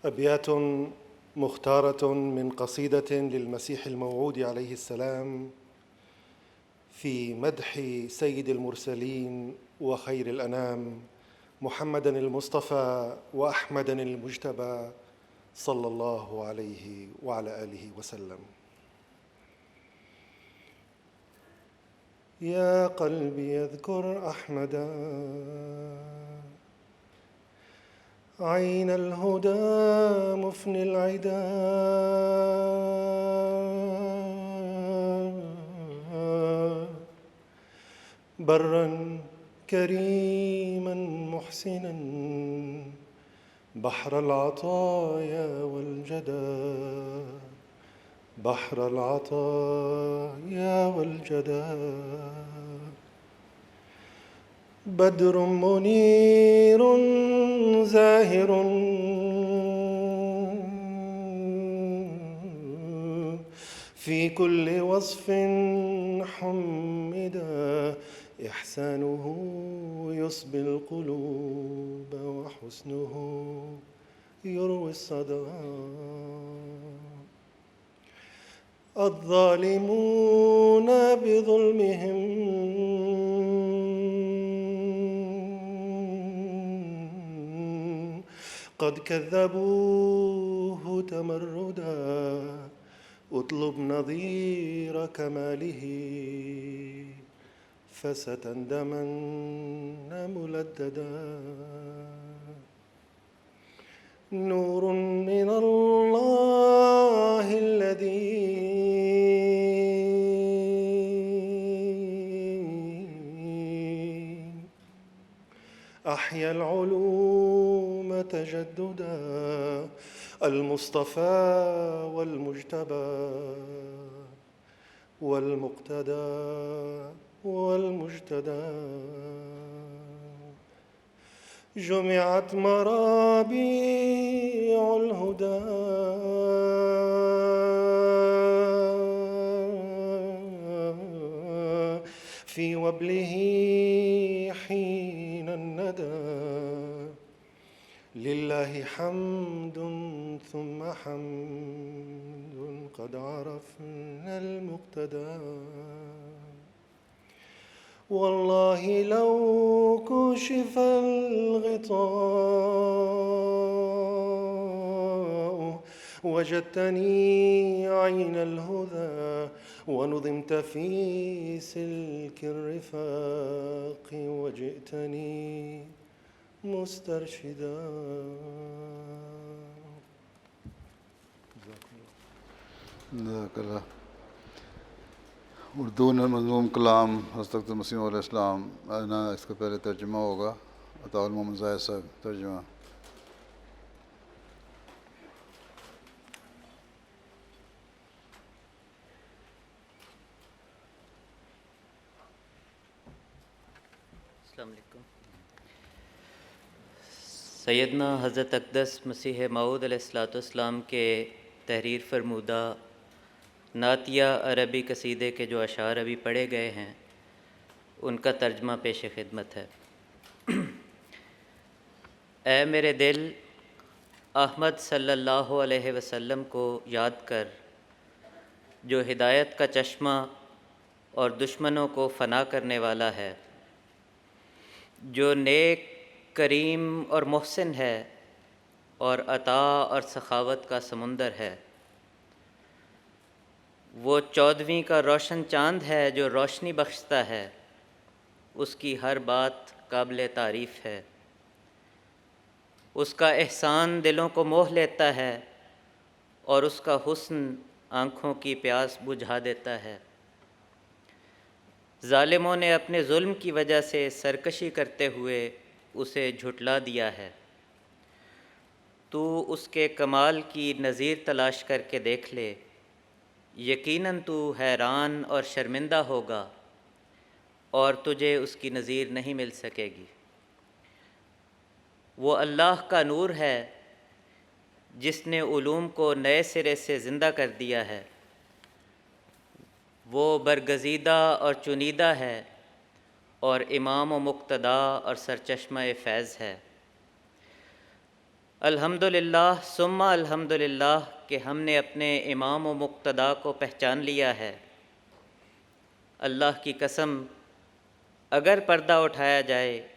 أبيات مختارة من قصيدة للمسيح الموعود عليه السلام في مدح سيد المرسلين وخير الأنام محمد المصطفى وأحمد المجتبى صلى الله عليه وعلى آله وسلم. يا قلبي يذكر أحمدا عين الهدى مفني العدا، برا كريما محسنا بحر العطايا والجدى، بحر العطايا والجدى. بدر منير زاهر في كل وصف حمدا، إحسانه يصبي القلوب وحسنه يروي الصدى. الظالمون بظلمهم قد كذبوه تمردا، اطلب نظير كماله فستندمن ملددا. نور من الله الذي أحيا العلوم تجددا، المصطفى والمجتبى والمقتدى والمجتدى. جمعت مرابيع الهدى في وبله حين الندى. لله حمد ثم حمد قد عرفنا المقتدى. والله لو كشف الغطاء وجدتني عين الهدى، ونظمت في سلك الرفاق وجئتني مسترشدا. جزاک اللہ. اردو میں مضموم کلام حضرت مسیح علیہ السلام. اس کا پہلے ترجمہ ہوگا. عطا محمد زاہد صاحب ترجمہ. السلام علیکم. سیدنا حضرت اقدس مسیح موعود علیہ السلام کے تحریر فرمودہ نعتیہ عربی قصیدے کے جو اشعار ابھی پڑھے گئے ہیں ان کا ترجمہ پیش خدمت ہے. اے میرے دل، احمد صلی اللہ علیہ وسلم کو یاد کر جو ہدایت کا چشمہ اور دشمنوں کو فنا کرنے والا ہے، جو نیک، کریم اور محسن ہے اور عطا اور سخاوت کا سمندر ہے. وہ 14ویں کا روشن چاند ہے جو روشنی بخشتا ہے، اس کی ہر بات قابل تعریف ہے. اس کا احسان دلوں کو موہ لیتا ہے اور اس کا حسن آنکھوں کی پیاس بجھا دیتا ہے. ظالموں نے اپنے ظلم کی وجہ سے سرکشی کرتے ہوئے اسے جھٹلا دیا ہے. تو اس کے کمال کی نظیر تلاش کر کے دیکھ لے، یقیناً تو حیران اور شرمندہ ہوگا اور تجھے اس کی نظیر نہیں مل سکے گی. وہ اللہ کا نور ہے جس نے علوم کو نئے سرے سے زندہ کر دیا ہے. وہ برگزیدہ اور چنیدہ ہے اور امام و مقتدا اور سرچشمہ فیض ہے. الحمدللہ ثم الحمدللہ کہ ہم نے اپنے امام و مقتدا کو پہچان لیا ہے۔ اللہ کی قسم اگر پردہ اٹھایا جائے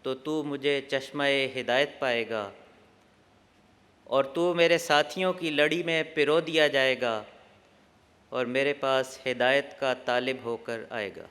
تو تو مجھے چشمہ ہدایت پائے گا اور تو میرے ساتھیوں کی لڑی میں پرو دیا جائے گا اور میرے پاس ہدایت کا طالب ہو کر آئے گا۔